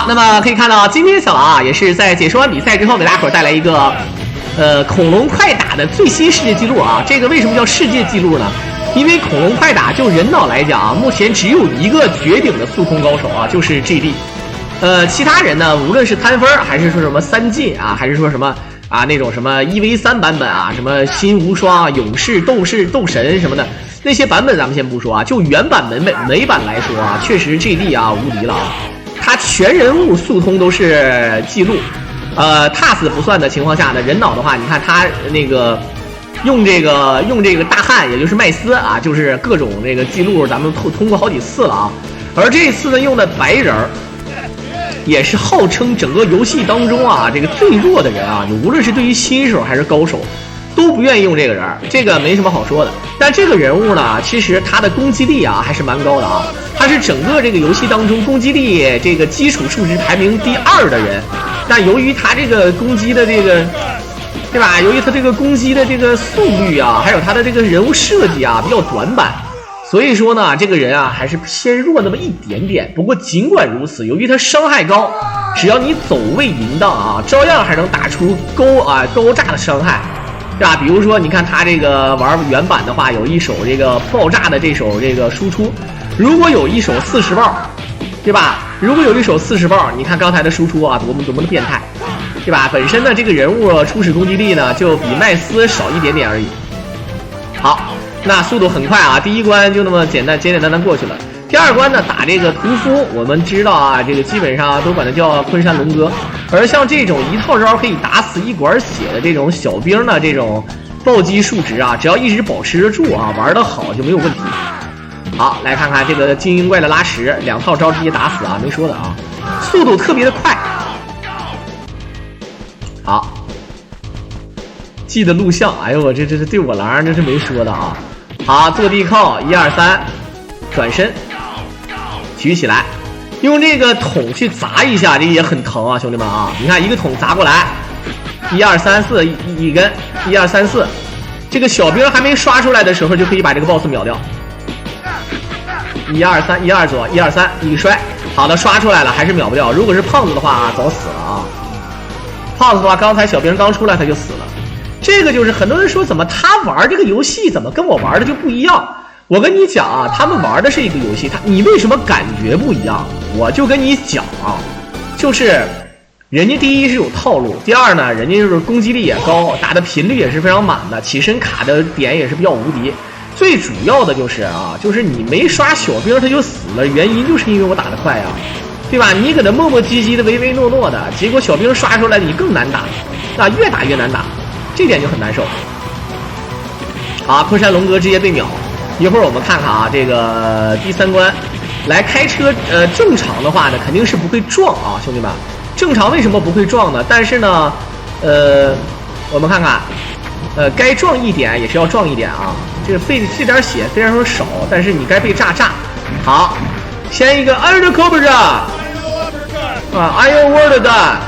那么可以看到，今天小王啊也是在解说完比赛之后，给大伙带来一个恐龙快打的最新世界纪录啊。这个为什么叫世界纪录呢？因为恐龙快打就人脑来讲啊，目前只有一个绝顶的速通高手啊，就是 GD。其他人呢，无论是摊分还是说什么三进啊，还是说什么啊那种什么1v3版本啊，什么新无双、勇士、斗士、斗神什么的那些版本咱们先不说啊，就原版美版来说啊，确实 GD 啊无敌了啊。他全人物速通都是记录，TAS 不算的情况下呢，人脑的话，你看他那个用这个大汉，也就是麦斯啊，就是各种这个记录，咱们通过好几次了啊。而这次呢，用的白人也是号称整个游戏当中啊这个最弱的人啊，你无论是对于新手还是高手，都不愿意用这个人，这个没什么好说的。但这个人物呢，其实他的攻击力啊还是蛮高的啊。他是整个这个游戏当中攻击力这个基础数值排名第2的人，但由于他这个攻击的这个，对吧？由于他这个攻击的这个速率啊，还有他的这个人物设计啊比较短板，所以说呢，这个人啊还是偏弱那么一点点。不过尽管如此，由于他伤害高，只要你走位淫荡啊，照样还能打出高炸的伤害。对吧？比如说，你看他这个玩原版的话，有一手这个爆炸的这手这个输出，如果有一手40爆，对吧？如果有一手40爆，你看刚才的输出啊，多么的变态，对吧？本身呢，这个人物初始攻击力呢，就比麦斯少一点点而已。好，那速度很快啊，第一关就那么简单过去了。第2关呢，打这个屠夫，我们知道啊，这个基本上都管它叫昆山龙哥。而像这种一套招可以打死1管血的这种小兵呢，这种暴击数值啊，只要一直保持得住啊，玩得好就没有问题。好，来看看这个精英怪的拉屎，2套招直接打死啊，没说的啊，速度特别的快。好，记得录像，哎呦我这对我狼这是没说的啊。好，坐地靠1、2、3，转身。举起来，用这个桶去砸一下，这个也很疼啊，兄弟们啊！你看一个桶砸过来，1、2、3、4，一根，1、2、3、4，这个小兵还没刷出来的时候就可以把这个 boss 秒掉。1、2、3，1、2左，1、2、3，一摔，好的，刷出来了，还是秒不掉。如果是胖子的话啊，早死了啊！胖子的话，刚才小兵刚出来他就死了。这个就是很多人说怎么他玩这个游戏怎么跟我玩的就不一样。我跟你讲啊，他们玩的是一个游戏，你为什么感觉不一样？我就跟你讲啊，就是人家第一是有套路，第二呢，人家就是攻击力也高，打的频率也是非常满的，起身卡的点也是比较无敌。最主要的就是啊，就是你没刷小兵他就死了，原因就是因为我打得快啊，对吧？你搁那磨磨唧唧的、唯唯诺诺的，结果小兵刷出来你更难打，啊，越打越难打，这点就很难受。好，昆山龙哥直接被秒。一会儿我们看看啊，这个第3关来开车，正常的话呢肯定是不会撞啊，兄弟们，正常为什么不会撞呢？但是呢，我们看看，该撞一点也是要撞一点啊。这个这点血虽然说少，但是你该被炸。好，先一个 Undercover 啊 ，Iron World 弹，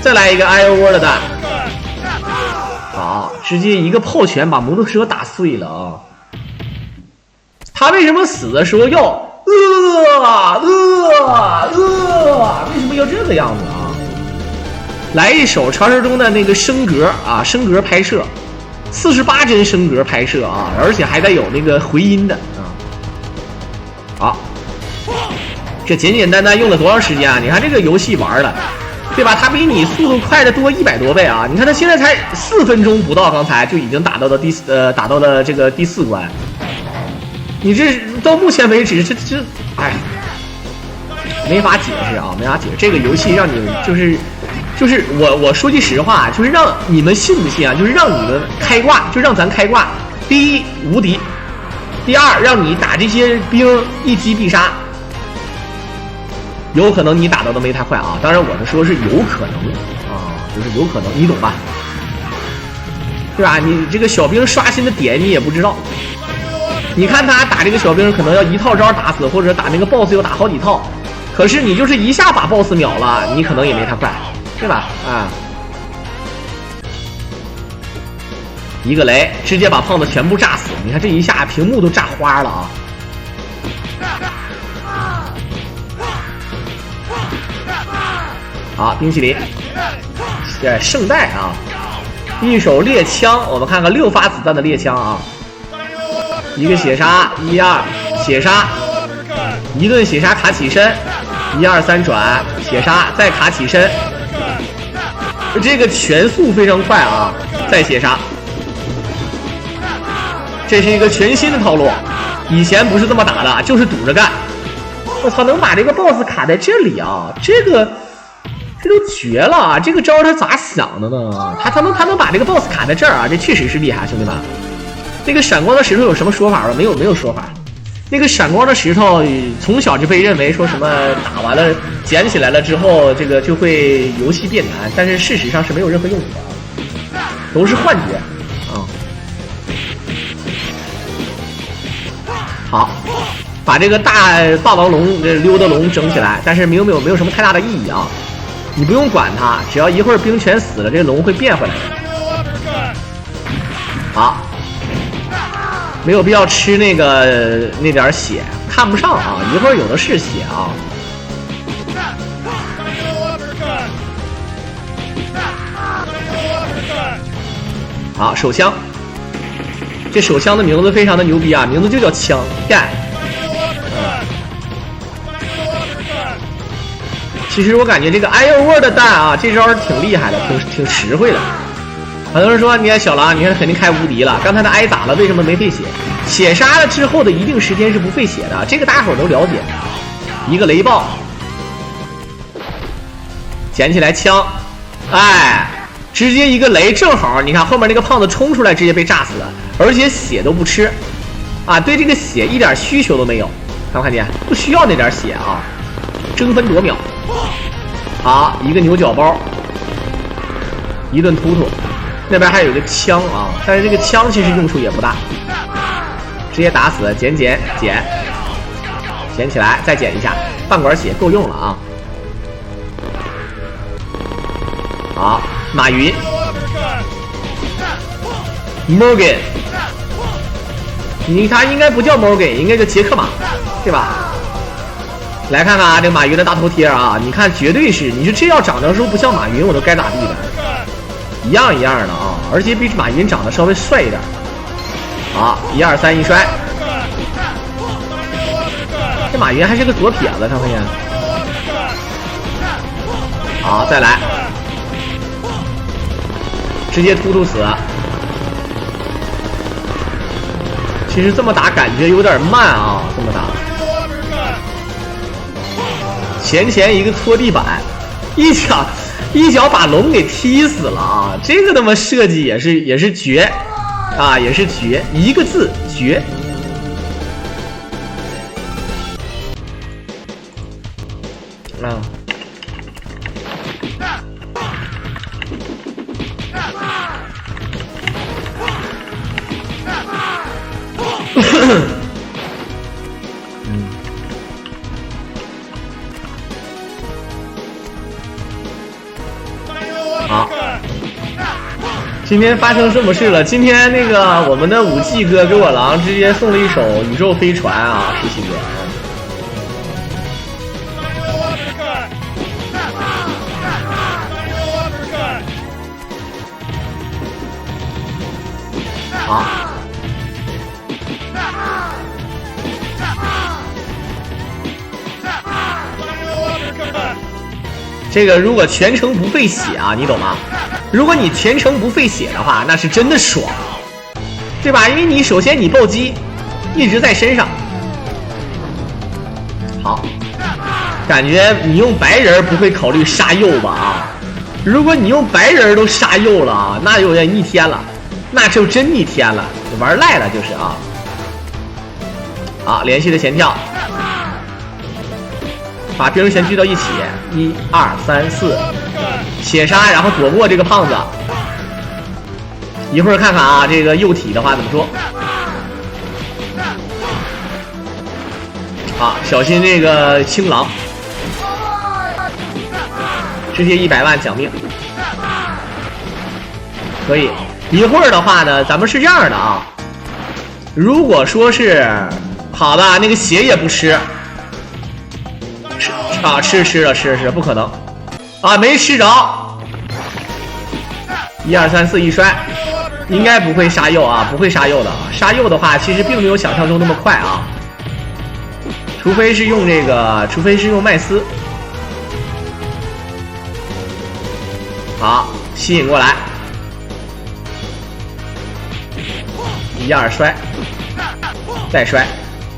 再来一个 Iron World 弹。好，直接一个炮拳把摩托车打碎了啊！他为什么死的时候要为什么要这个样子啊？来一手传说中的那个升格啊，升格拍摄，48帧升格拍摄啊，而且还得有那个回音的啊。好，这简简单单用了多长时间啊？你看这个游戏玩的。对吧？他比你速度快的多100多倍啊！你看他现在才4分钟不到，刚才就已经打到了这个第4关。你这到目前为止，这哎，没法解释啊，没法解释。这个游戏让你就是我说句实话，就是让你们信不信啊？就是让你们开挂，就让咱开挂。第一无敌，第2让你打这些兵一击必杀。有可能你打到的没太快啊，当然我的说是有可能啊，就是有可能，你懂吧？对吧？你这个小兵刷新的点你也不知道，你看他打这个小兵可能要1套招打死，或者打那个 boss 要打好几套，可是你就是一下把 boss 秒了，你可能也没他快，对吧？啊，一个雷直接把胖子全部炸死，你看这一下屏幕都炸花了啊！好，冰淇淋，对，圣代啊，一手猎枪，我们看看6发子弹的猎枪啊，一个血杀，1、2血杀，一顿血杀卡起身，1、2、3转血杀，再卡起身，这个全速非常快啊，再血杀，这是一个全新的套路，以前不是这么打的，就是堵着干。我操，能把这个 BOSS 卡在这里啊，这都绝了啊！这个招他咋想的呢？他能把这个 BOSS 卡在这儿啊，这确实是厉害，兄弟们。那个闪光的石头有什么说法吗？没有说法。那个闪光的石头从小就被认为说什么打完了捡起来了之后，这个就会游戏变难，但是事实上是没有任何用处的，都是幻觉啊。好，把这个大霸王龙溜达龙整起来，但是没有什么太大的意义啊。你不用管它，只要一会儿冰泉死了，这个龙会变回来的。好，没有必要吃那点血，看不上啊，一会儿有的是血啊。好，手枪，这手枪的名字非常的牛逼啊，名字就叫枪干。其实我感觉这个 Iron Word 的弹啊，这招挺厉害的，挺实惠的。很多人说，你看小狼，你看肯定开无敌了。刚才他挨打了，为什么没费血？血杀了之后的一定时间是不费血的，这个大伙都了解。一个雷暴，捡起来枪，哎，直接一个雷，正好你看后面那个胖子冲出来，直接被炸死了，而且血都不吃，啊，对这个血一点需求都没有，看没看见？不需要那点血啊，争分夺秒。好，一个牛角包，一顿突突，那边还有一个枪啊，但是这个枪其实用处也不大，直接打死，捡起来，再捡一下，半管血够用了啊。好，马云 ，Morgan， 他应该不叫 Morgan， 应该叫杰克马，对吧？来看看啊，这个马云的大头贴啊，你看绝对是，你说这要长得说不像马云，我都该咋地的，一样的啊，而且比马云长得稍微帅一点。好，1、2、3一摔，这马云还是个左撇子，看没见？好，再来，直接突死。其实这么打感觉有点慢啊，这么打。前一个搓地板，一脚把龙给踢死了啊！这个他妈设计也是绝啊，也是绝，一个字绝。啊。好，今天发生什么事了？今天那个我们的5G 哥给我狼直接送了一首宇宙飞船啊，石奇哥。好，这个如果全程不费血啊，你懂吗？如果你全程不费血的话，那是真的爽，对吧？因为你首先你暴击一直在身上。好，感觉你用白人不会考虑杀鼬吧？啊，如果你用白人都杀鼬了啊，那有点逆天了，那就真逆天了，玩赖了就是啊。好，连续的前跳。把兵全聚到一起，1、2、3、4，血杀，然后躲过这个胖子。一会儿看看啊，这个幼体的话怎么说？好，小心这个青狼，直接100万奖命，可以。一会儿的话呢，咱们是这样的啊，如果说是好的，那个血也不吃。啊，吃了，不可能，啊，没吃着。1、2、3、4一摔，应该不会杀右啊，不会杀右的。杀右的话，其实并没有想象中那么快啊，除非是用这个，除非是用麦斯。好，吸引过来。1、2摔，再摔，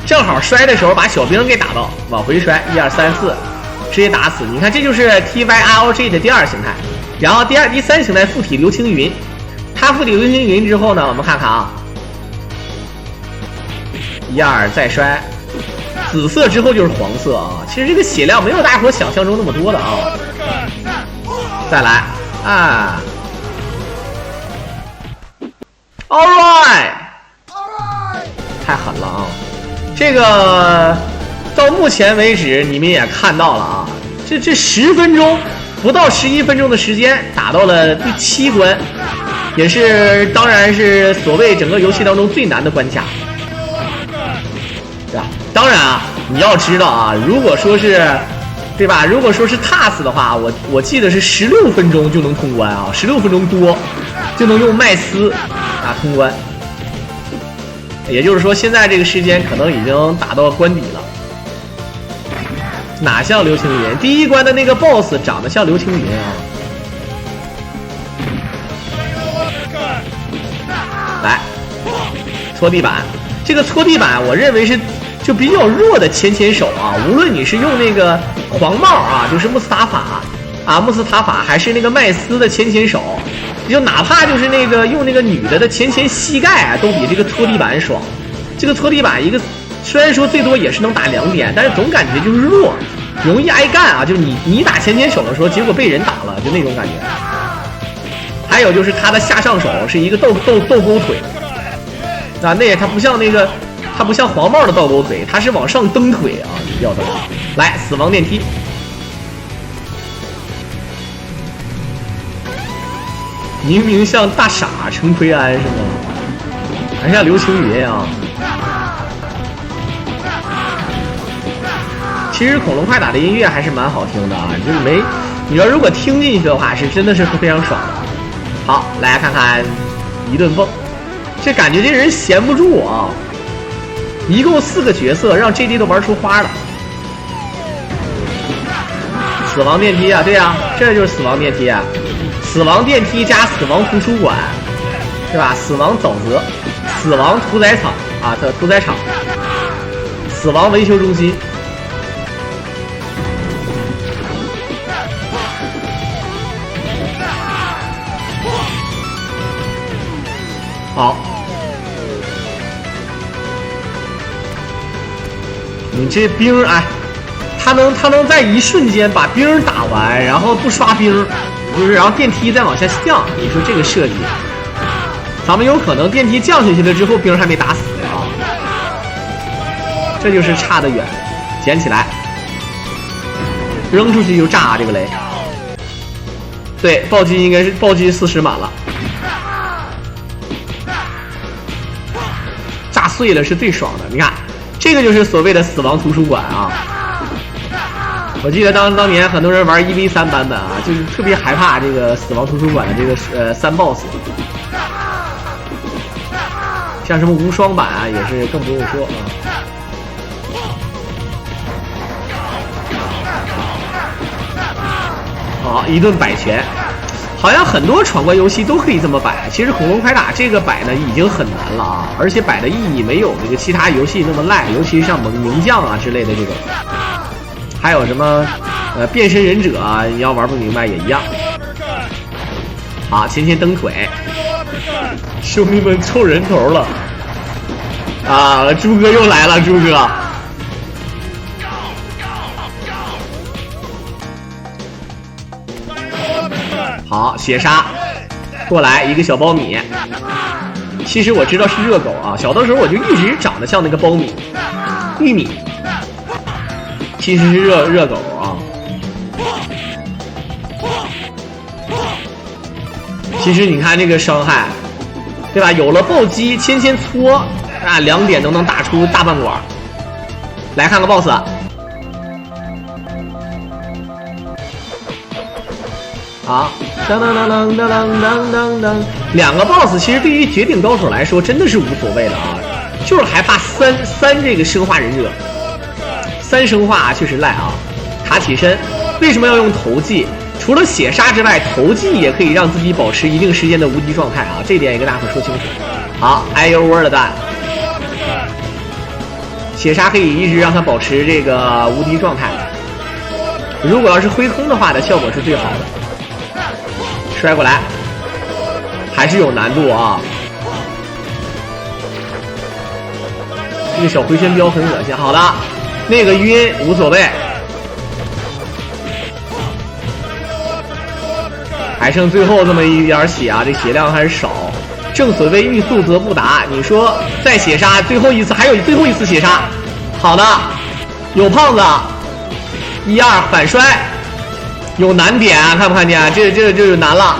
正好摔的时候把小兵给打到，往回摔，1、2、3、4，直接打死。你看，这就是 TYROG 的第2形态。然后第3形态附体流星云，它附体流星云之后呢，我们看看啊，1、2再摔，紫色之后就是黄色啊。其实这个血量没有大伙想象中那么多的啊。再来啊 ，All right， 太狠了啊！这个到目前为止你们也看到了啊，这10分钟。不到11分钟的时间，打到了第7关，也是当然是所谓整个游戏当中最难的关卡，对吧？当然啊，你要知道啊，如果说是，对吧？如果说是 TAS 的话，我记得是16分钟就能通关啊，16分钟多就能用麦斯啊通关，也就是说现在这个时间可能已经打到关底了。哪像流星云？第1关的那个 BOSS 长得像流星云啊！来，搓地板。这个搓地板，我认为是就比较弱的前手啊。无论你是用那个黄帽啊，就是穆斯塔法啊，穆斯塔法，还是那个麦斯的前手，就哪怕就是那个用那个女的前膝盖啊，都比这个搓地板爽。这个搓地板一个。虽然说最多也是能打2点，但是总感觉就是弱，容易挨干啊！就是你打前手的时候，结果被人打了，就那种感觉。还有就是他的下上手是一个倒钩腿，啊，那它不像那个，它不像黄帽的倒钩腿，它是往上蹬腿啊！要蹬，来死亡电梯，明明像大傻陈奎安是吗？还像刘青云啊！其实恐龙快打的音乐还是蛮好听的啊，就是你要如果听进去的话，是真的是非常爽的。好，来看看一顿蹦，这感觉这人闲不住啊！一共4个角色，让 JD 都玩出花了。死亡电梯啊，对啊，这就是死亡电梯啊，死亡电梯加死亡图书馆，对吧？死亡沼泽，死亡屠宰场啊，屠宰场，死亡维修中心。好，你这兵哎，他能在一瞬间把兵打完，然后不刷兵，就是然后电梯再往下降，你说这个设计，咱们有可能电梯降下去了之后，兵还没打死啊，这就是差得远。捡起来，扔出去就炸这个雷。对，暴击应该是暴击40满了。炸碎了是最爽的，你看，这个就是所谓的死亡图书馆啊！我记得当年很多人玩1v3版本啊，就是特别害怕这个死亡图书馆的这个3 boss， 像什么无双版啊，也是更不用说啊。好，一顿摆拳。好像很多闯关游戏都可以这么摆，其实恐龙快打这个摆呢已经很难了啊，而且摆的意义没有这个其他游戏那么赖，尤其是像名将啊之类的这种，还有什么变身忍者啊，你要玩不明白也一样。好，前蹬腿，兄弟们凑人头了啊！猪哥又来了，猪哥。好，血杀过来一个小苞米。其实我知道是热狗啊，小的时候我就一直长得像那个苞米、玉米，其实是热狗啊。其实你看这个伤害，对吧？有了暴击，牵搓啊，2点都能打出大半管。来看个 BOSS。好，当当当当当当当当，两个 BOSS 其实对于绝顶高手来说真的是无所谓的啊，就是害怕三这个生化忍者，3生化确实赖啊。卡起身，为什么要用投技？除了血杀之外，投技也可以让自己保持一定时间的无敌状态啊，这点也跟大伙说清楚。好，哎呦我的蛋！血杀可以一直让他保持这个无敌状态。如果要是挥空的话的效果是最好的。摔过来，还是有难度啊。这个小回旋镖很恶心。好的，那个晕无所谓。还剩最后这么一点血啊，这血量还是少。正所谓欲速则不达，你说再血杀最后一次，还有最后一次血杀。好的，有胖子，1、2反摔，有难点啊，看不看见？这就难了。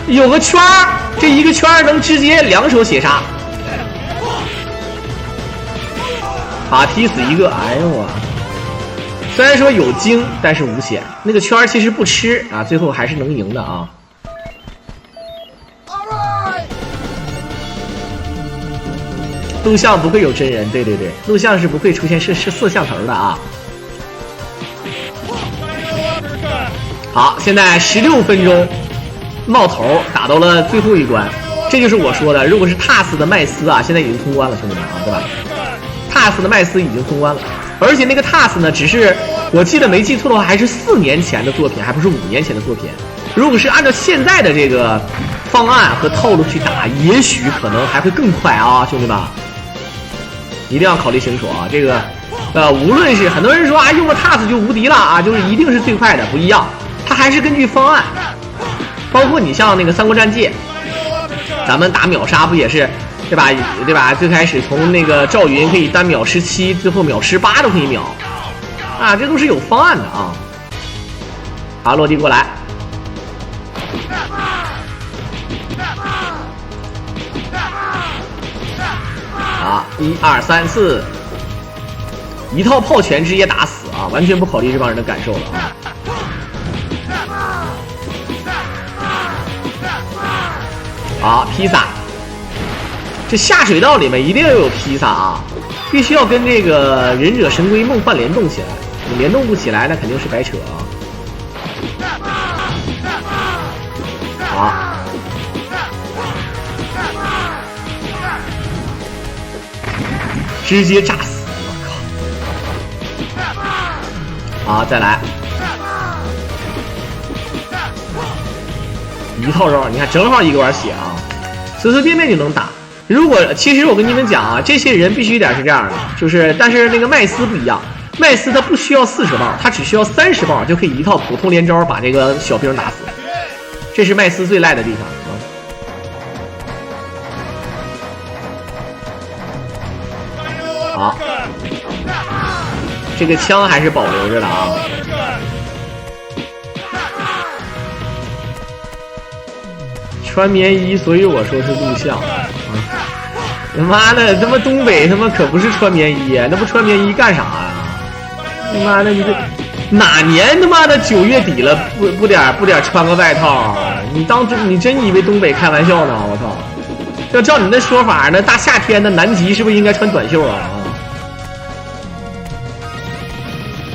有个圈儿，这一个圈儿能直接2手血杀。好，踢死一个。哎呦我！虽然说有精，但是无血。那个圈儿其实不吃啊，最后还是能赢的啊。录像不会有真人，对，录像是不会出现摄像头的啊。好，现在16分钟冒头打到了最后一关，这就是我说的，如果是塔斯的麦斯啊，现在已经通关了，兄弟们啊，对吧？塔斯的麦斯已经通关了，而且那个塔斯呢，只是我记得没记错的话，还是4年前的作品，还不是5年前的作品。如果是按照现在的这个方案和套路去打，也许可能还会更快啊，兄弟们。一定要考虑清楚啊！这个，无论是很多人说啊，用了 TAS 就无敌了啊，就是一定是最快的，不一样，它还是根据方案。包括你像那个《三国战记》，咱们打秒杀不也是，对吧？最开始从那个赵云可以单秒17，最后秒18都可以秒，啊，这都是有方案的啊。好，落地过来。啊，1、2、3、4，一套炮拳直接打死啊，完全不考虑这帮人的感受了啊。好，披萨，这下水道里面一定要有披萨啊，必须要跟这个忍者神龟梦幻联动起来，你联动不起来那肯定是白扯啊。好。直接炸死！我靠！好，再来一套招，你看正好1管血啊，随随便便就能打。如果其实我跟你们讲啊，这些人必须得是这样的，就是但是那个麦斯不一样，麦斯他不需要40棒，他只需要30棒就可以一套普通连招把这个小兵打死，这是麦斯最赖的地方啊。好，这个枪还是保留着的啊。穿棉衣，所以我说是录像。他妈的，他妈东北他妈可不是穿棉衣啊，那不穿棉衣干啥呀？他妈的，你这哪年他妈的9月底了，不点穿个外套？你真以为东北开玩笑呢？我操！要照你那说法，那大夏天的南极是不是应该穿短袖啊？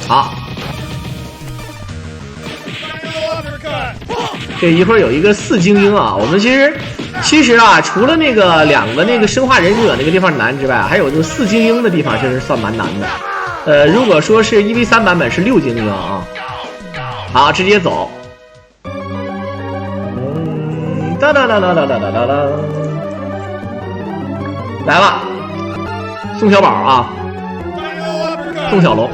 好，这一会儿有一个4精英啊，我们其实啊，除了那个2个那个生化忍者那个地方难之外，还有就是4精英的地方确实算蛮难的。如果说是1v3版本是6精英啊。好，直接走。哒哒哒哒哒哒哒哒哒，来吧，宋小宝啊，宋小龙。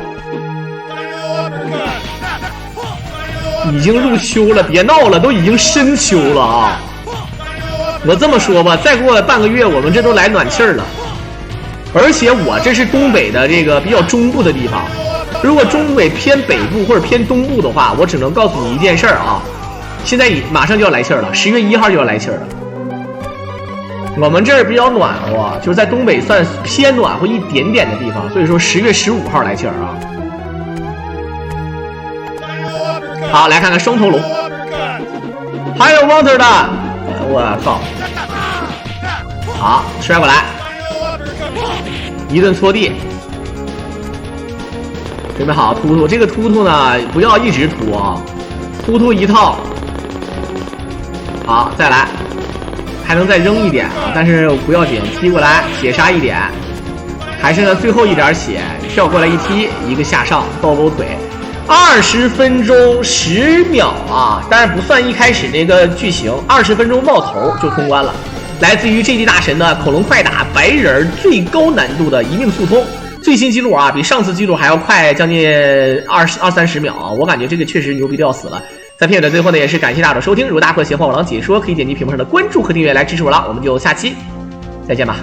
已经入秋了，别闹了，都已经深秋了啊！我这么说吧，再过半个月，我们这都来暖气了。而且我这是东北的这个比较中部的地方，如果东北偏北部或者偏东部的话，我只能告诉你一件事儿啊，现在马上就要来气儿了，10月1号就要来气儿了。我们这儿比较暖和，就是在东北算偏暖和一点点的地方，所以说10月15号来气儿啊。好，来看看双头龙。还有 Water 的，我操！好，摔过来，一顿搓地，准备好突突。这个突突呢，不要一直突啊，突突一套。好，再来，还能再扔一点啊，但是不要紧，踢过来血杀一点，还剩下最后一点血，跳过来一踢，一个下上倒钩腿。20分钟10秒啊，当然不算一开始那个剧情，20分钟冒头就通关了。来自于 GD 大神的恐龙快打白人最高难度的一命速通，最新记录啊，比上次记录还要快将近20-30秒啊！我感觉这个确实牛逼的要死了。在片尾的最后呢，也是感谢大家的收听。如果大家喜欢我郎解说，可以点击屏幕上的关注和订阅来支持我了。我们就下期再见吧。